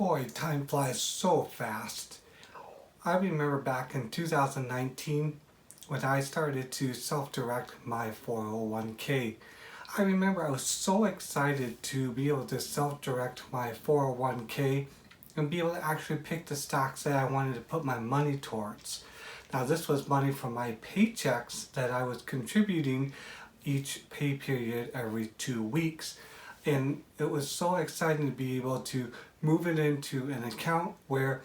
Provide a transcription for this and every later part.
Boy, time flies so fast. I remember back in 2019 when I started to self-direct my 401k. I remember I was so excited to be able to self-direct my 401k and be able to actually pick the stocks that I wanted to put my money towards. Now this was money from my paychecks that I was contributing each pay period every 2 weeks. And it was so exciting to be able to move it into an account where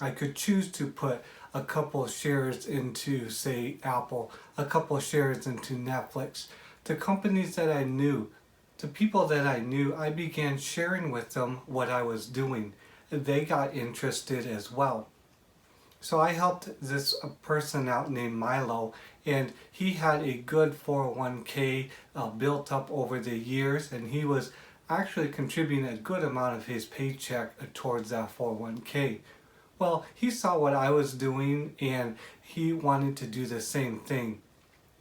I could choose to put a couple shares into, say, Apple, a couple shares into Netflix. The companies that I knew, the people that I knew, I began sharing with them what I was doing. They got interested as well. So I helped this person out named Milo, and he had a good 401k built up over the years, and he was actually contributing a good amount of his paycheck towards that 401k. Well, he saw what I was doing and he wanted to do the same thing.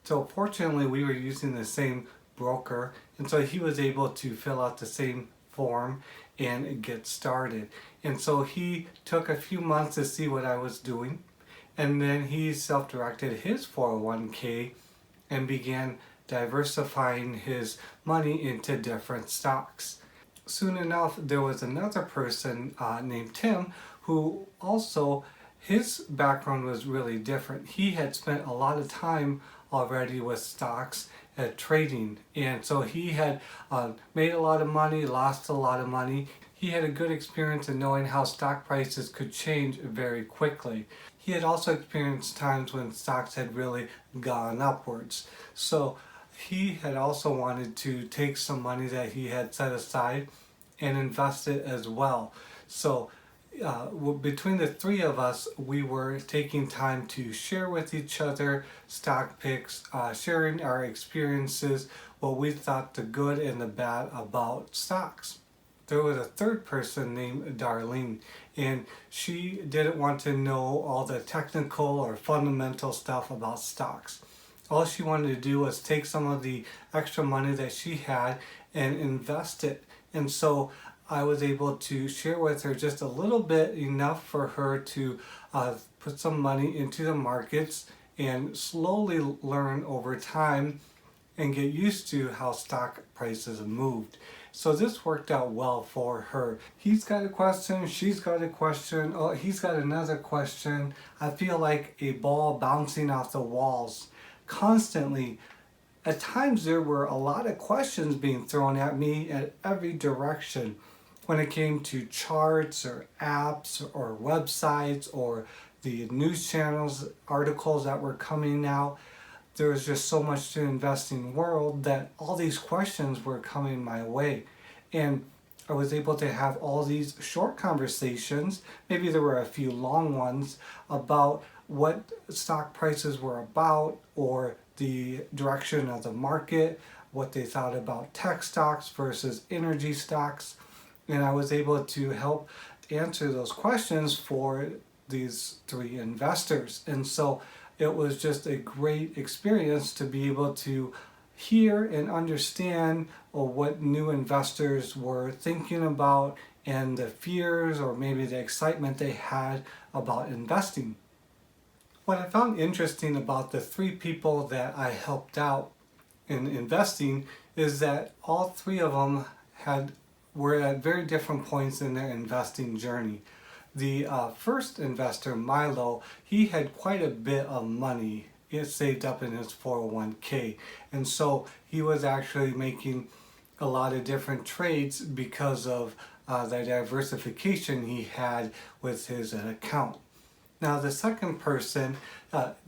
So fortunately we were using the same broker, and so he was able to fill out the same form and get started. And so he took a few months to see what I was doing, and then he self-directed his 401k and began diversifying his money into different stocks. Soon enough, there was another person named Tim who also, his background was really different. He had spent a lot of time already with stocks at trading, and so he had made a lot of money, lost a lot of money. He had a good experience in knowing how stock prices could change very quickly. He had also experienced times when stocks had really gone upwards. So he had also wanted to take some money that he had set aside and invest it as well. So between the three of us, we were taking time to share with each other stock picks, sharing our experiences, what we thought the good and the bad about stocks. There was a third person named Darlene, and she didn't want to know all the technical or fundamental stuff about stocks. All she wanted to do was take some of the extra money that she had and invest it. And so I was able to share with her just a little bit, enough for her to put some money into the markets and slowly learn over time and get used to how stock prices moved. So this worked out well for her. He's got a question, she's got a question, oh, he's got another question. I feel like a ball bouncing off the walls constantly. At times there were a lot of questions being thrown at me at every direction when it came to charts or apps or websites or the news channels, articles that were coming out. There was just so much to the investing world that all these questions were coming my way. And I was able to have all these short conversations, maybe there were a few long ones, about what stock prices were about or the direction of the market, what they thought about tech stocks versus energy stocks. And I was able to help answer those questions for these three investors. And so it was just a great experience to be able to hear and understand what new investors were thinking about and the fears or maybe the excitement they had about investing. What I found interesting about the three people that I helped out in investing is that all three of them were at very different points in their investing journey. The first investor, Milo, he had quite a bit of money saved up in his 401k, and so he was actually making a lot of different trades because of the diversification he had with his account. Now the second person,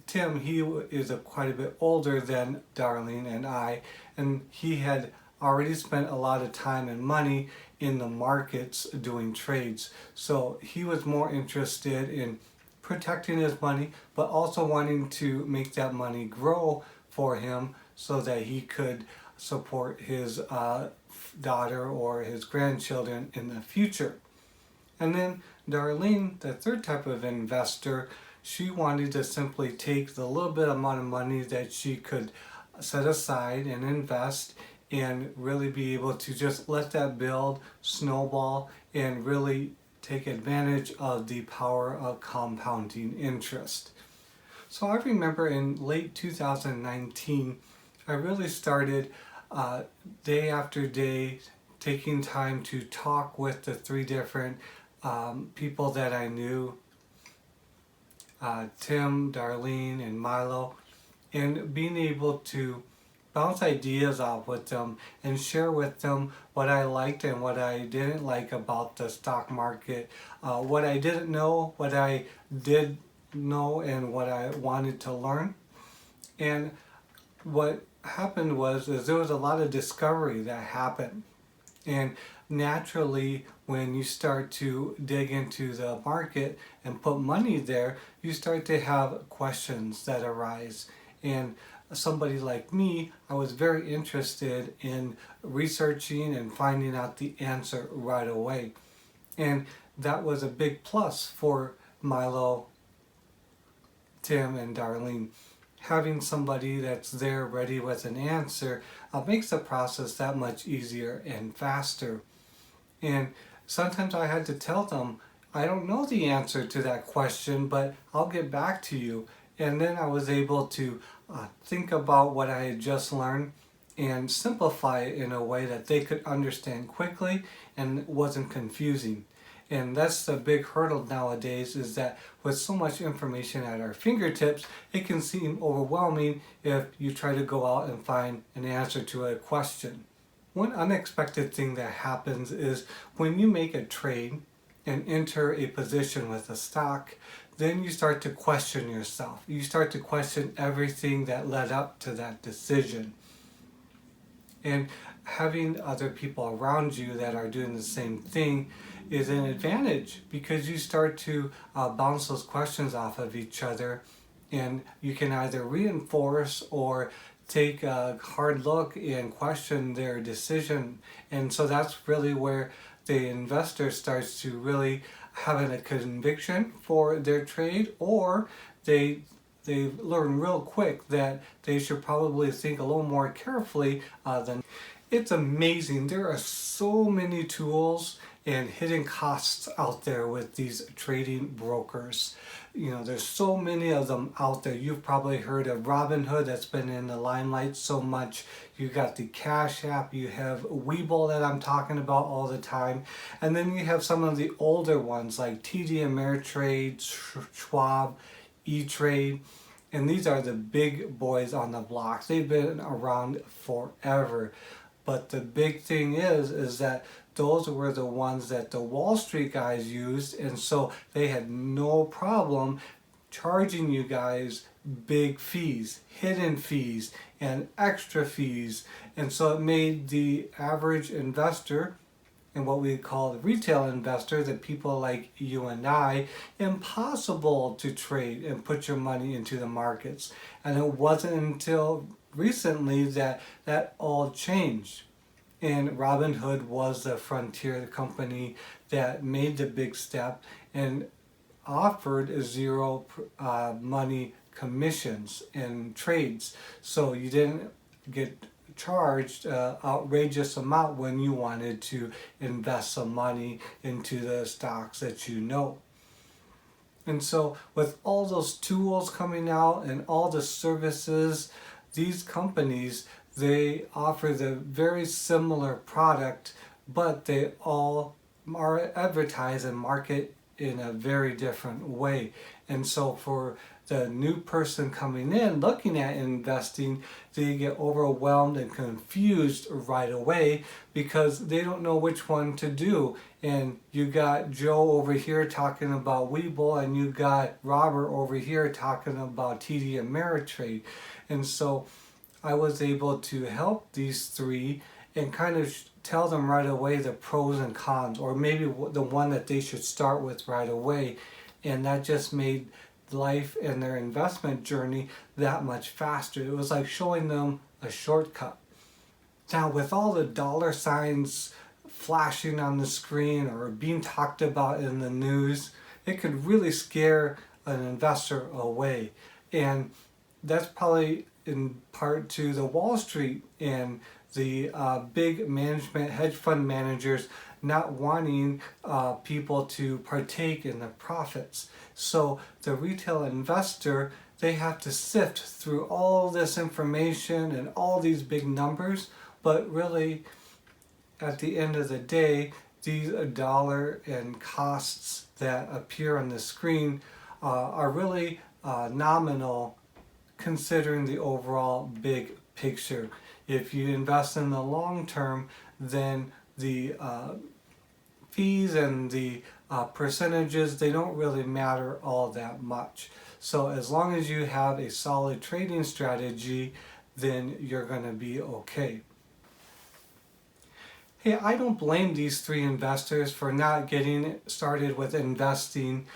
Tim, he is quite a bit older than Darlene and I, and he had already spent a lot of time and money in the markets doing trades. So he was more interested in protecting his money, but also wanting to make that money grow for him so that he could support his daughter or his grandchildren in the future. And then Darlene, the third type of investor, she wanted to simply take the little bit amount of money that she could set aside and invest and really be able to just let that build, snowball, and really take advantage of the power of compounding interest. So I remember in late 2019, I really started day after day taking time to talk with the three different people that I knew, Tim, Darlene, and Milo, and being able to bounce ideas off with them and share with them what I liked and what I didn't like about the stock market, what I didn't know, what I did know, and what I wanted to learn. And what happened was there was a lot of discovery that happened. And naturally, when you start to dig into the market and put money there, you start to have questions that arise. And somebody like me, I was very interested in researching and finding out the answer right away. And that was a big plus for Milo, Tim, and Darlene. Having somebody that's there ready with an answer makes the process that much easier and faster. And sometimes I had to tell them, I don't know the answer to that question, but I'll get back to you. And then I was able to think about what I had just learned and simplify it in a way that they could understand quickly and wasn't confusing. And that's the big hurdle nowadays, is that with so much information at our fingertips, it can seem overwhelming if you try to go out and find an answer to a question. One unexpected thing that happens is when you make a trade and enter a position with a stock, then you start to question yourself. You start to question everything that led up to that decision. And having other people around you that are doing the same thing is an advantage, because you start to bounce those questions off of each other, and you can either reinforce or take a hard look and question their decision. And so that's really where the investor starts to really having a conviction for their trade, or they learn real quick that they should probably think a little more carefully than. It's amazing. There are so many tools and hidden costs out there with these trading brokers. You know, there's so many of them out there. You've probably heard of Robinhood, that's been in the limelight so much. You got the Cash App, you have Webull that I'm talking about all the time, and then you have some of the older ones like TD Ameritrade, Schwab, E-Trade, and these are the big boys on the block. They've been around forever. But the big thing is that those were the ones that the Wall Street guys used, and so they had no problem charging you guys big fees, hidden fees, and extra fees. And so it made the average investor, and what we call the retail investor, the people like you and I, impossible to trade and put your money into the markets. And it wasn't until recently that all changed. And Robinhood was the frontier company that made the big step and offered zero money commissions in trades. So you didn't get charged outrageous amount when you wanted to invest some money into the stocks that you know. And so with all those tools coming out and all the services, these companies, they offer the very similar product, but they all are advertised and market in a very different way. And so for the new person coming in looking at investing, they get overwhelmed and confused right away because they don't know which one to do. And you got Joe over here talking about Webull, and you got Robert over here talking about TD Ameritrade. And so I was able to help these three and kind of tell them right away the pros and cons, or maybe the one that they should start with right away. And that just made life and their investment journey that much faster. It was like showing them a shortcut. Now, with all the dollar signs flashing on the screen or being talked about in the news, it could really scare an investor away. And that's probably in part to the Wall Street and the big management hedge fund managers not wanting people to partake in the profits. So the retail investor, they have to sift through all this information and all these big numbers, but really at the end of the day, these dollar and costs that appear on the screen are really nominal considering the overall big picture. If you invest in the long term, then the fees and the percentages, they don't really matter all that much. So as long as you have a solid trading strategy, then you're going to be okay. Hey, I don't blame these three investors for not getting started with investing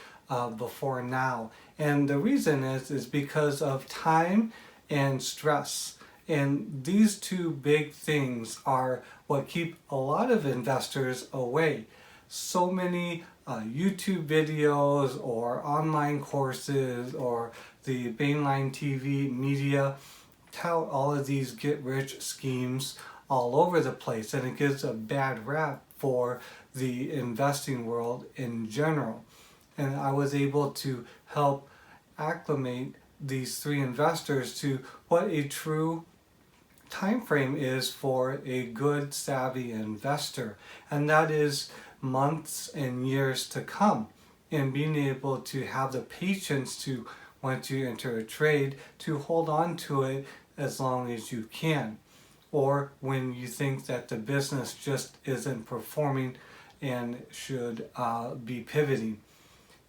before now. And the reason is because of time and stress. And these two big things are what keep a lot of investors away. So many YouTube videos or online courses or the mainline TV media tout all of these get-rich schemes all over the place, and it gives a bad rap for the investing world in general. And I was able to help acclimate these three investors to what a true time frame is for a good savvy investor, and that is months and years to come, and being able to have the patience to, once you enter a trade, to hold on to it as long as you can, or when you think that the business just isn't performing and should be pivoting.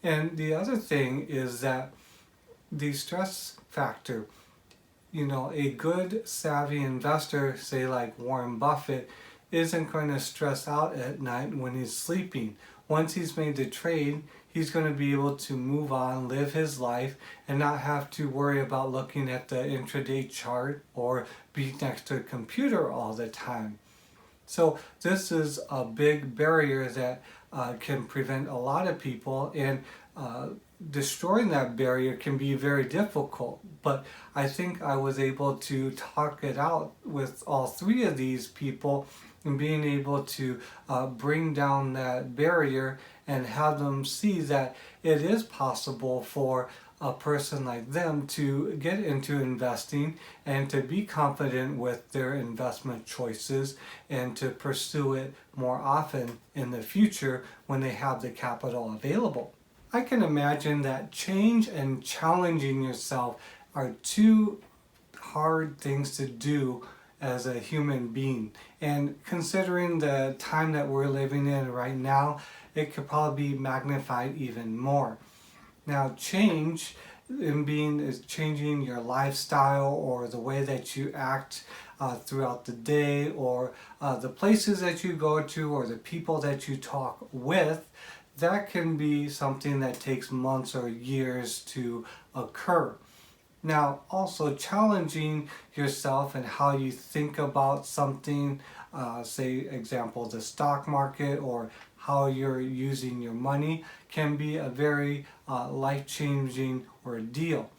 And the other thing is that the stress factor, a good savvy investor, say like Warren Buffett, isn't going to stress out at night when he's sleeping. Once he's made the trade, he's going to be able to move on, live his life, and not have to worry about looking at the intraday chart or be next to a computer all the time. So this is a big barrier that can prevent a lot of people, and destroying that barrier can be very difficult. But I think I was able to talk it out with all three of these people and being able to bring down that barrier and have them see that it is possible for a person like them to get into investing and to be confident with their investment choices and to pursue it more often in the future when they have the capital available. I can imagine that change and challenging yourself are two hard things to do as a human being. And considering the time that we're living in right now, it could probably be magnified even more. Now, change is changing your lifestyle or the way that you act throughout the day, or the places that you go to, or the people that you talk with. That can be something that takes months or years to occur. Now, also challenging yourself and how you think about something, say example the stock market, or how you're using your money, can be a very life-changing ordeal.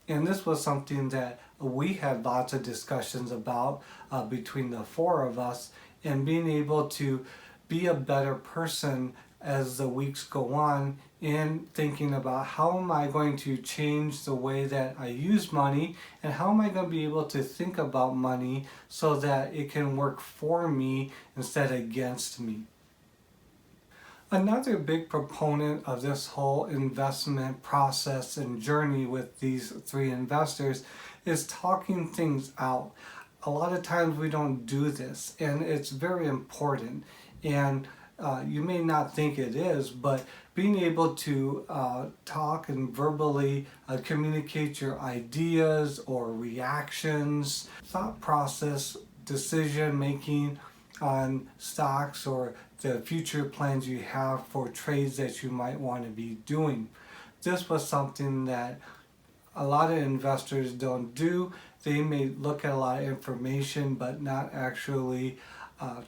And this was something that we had lots of discussions about between the four of us, and being able to be a better person as the weeks go on, in thinking about how am I going to change the way that I use money, and how am I going to be able to think about money so that it can work for me instead of against me. Another big proponent of this whole investment process and journey with these three investors is talking things out. A lot of times we don't do this, and it's very important. And you may not think it is, but being able to talk and verbally communicate your ideas or reactions, thought process, decision making on stocks or the future plans you have for trades that you might want to be doing. This was something that a lot of investors don't do. They may look at a lot of information but not actually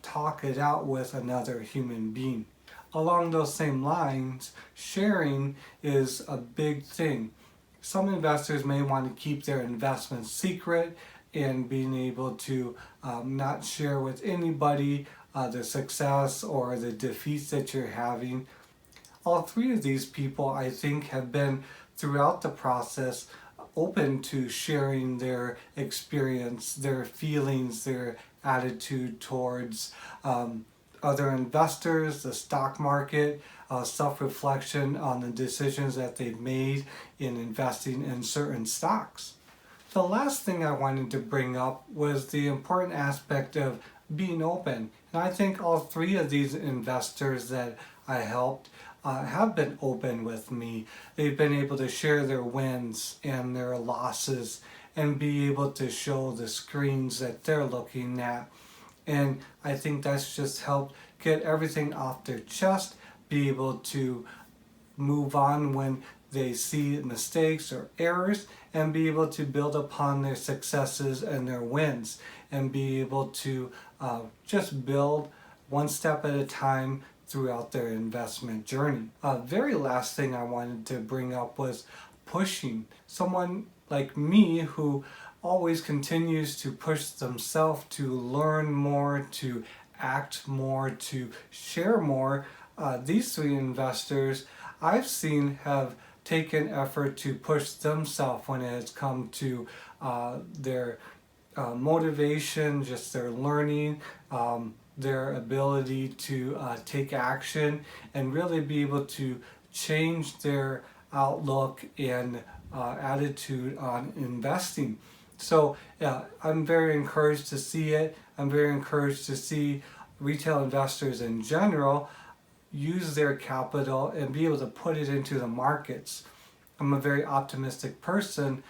talk it out with another human being. Along those same lines, sharing is a big thing. Some investors may want to keep their investments secret, and being able to not share with anybody the success or the defeats that you're having. All three of these people, I think, have been throughout the process open to sharing their experience, their feelings, their attitude towards other investors, the stock market, self-reflection on the decisions that they've made in investing in certain stocks. The last thing I wanted to bring up was the important aspect of being open. And I think all three of these investors that I helped have been open with me. They've been able to share their wins and their losses and be able to show the screens that they're looking at. And I think that's just helped get everything off their chest, be able to move on when they see mistakes or errors, and be able to build upon their successes and their wins, and be able to just build one step at a time throughout their investment journey. Very last thing I wanted to bring up was pushing. Someone like me who always continues to push themselves to learn more, to act more, to share more. These three investors I've seen have taken effort to push themselves when it has come to their motivation, just their learning, their ability to take action and really be able to change their outlook and attitude on investing. So I'm very encouraged to see it. I'm very encouraged to see retail investors in general use their capital and be able to put it into the markets. I'm a very optimistic person,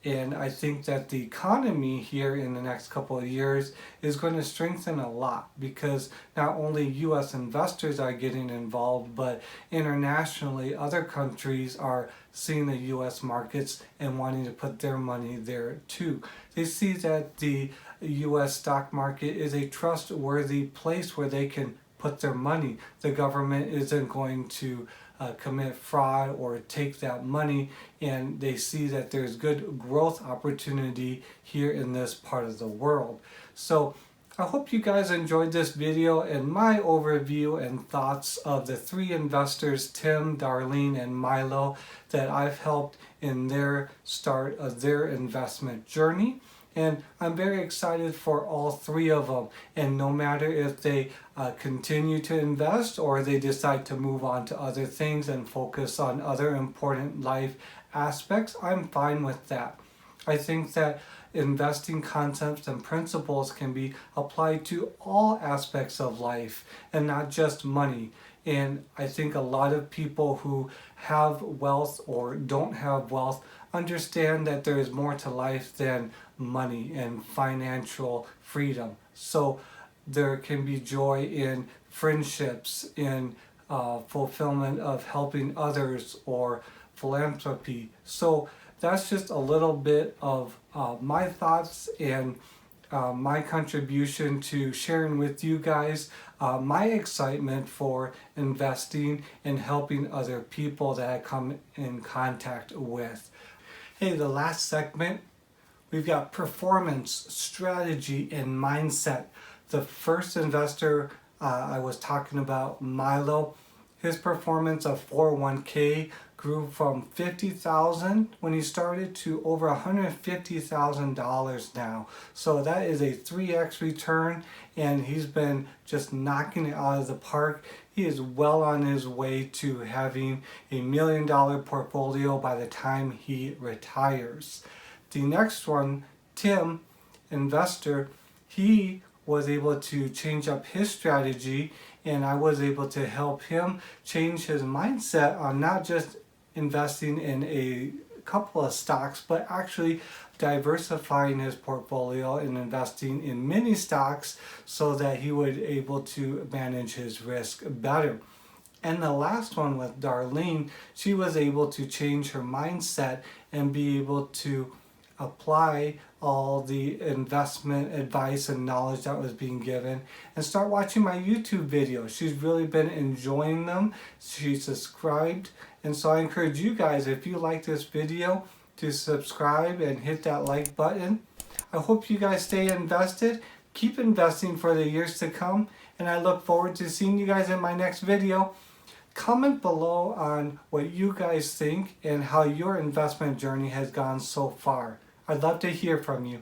and I think that the economy here in the next couple of years is going to strengthen a lot, because not only U.S. investors are getting involved, but internationally other countries are seeing the U.S. markets and wanting to put their money there too. They see that the U.S. stock market is a trustworthy place where they can put their money. The government isn't going to commit fraud or take that money, and they see that there's good growth opportunity here in this part of the world. So I hope you guys enjoyed this video and my overview and thoughts of the three investors, Tim, Darlene, and Milo, that I've helped in their start of their investment journey. And I'm very excited for all three of them. And no matter if they continue to invest or they decide to move on to other things and focus on other important life aspects, I'm fine with that. I think that investing concepts and principles can be applied to all aspects of life and not just money. And I think a lot of people who have wealth or don't have wealth understand that there is more to life than money and financial freedom. So there can be joy in friendships, in fulfillment of helping others, or philanthropy. So that's just a little bit of my thoughts and my contribution to sharing with you guys my excitement for investing and helping other people that I come in contact with. Hey, the last segment, we've got performance, strategy, and mindset. The first investor I was talking about, Milo, his performance of 401k grew from $50,000 when he started to over $150,000 now. So that is a 3x return, and he's been just knocking it out of the park. He is well on his way to having $1 million portfolio by the time he retires. The next one, Tim, investor, he was able to change up his strategy, and I was able to help him change his mindset on not just investing in a couple of stocks, but actually diversifying his portfolio and investing in many stocks so that he would able to manage his risk better. And the last one with Darlene, she was able to change her mindset and be able to apply all the investment advice and knowledge that was being given and start watching my YouTube videos. She's really been enjoying them. She subscribed, and so I encourage you guys, if you like this video, to subscribe and hit that like button. I hope you guys stay invested, keep investing for the years to come, and I look forward to seeing you guys in my next video. Comment below on what you guys think and how your investment journey has gone so far. I'd love to hear from you.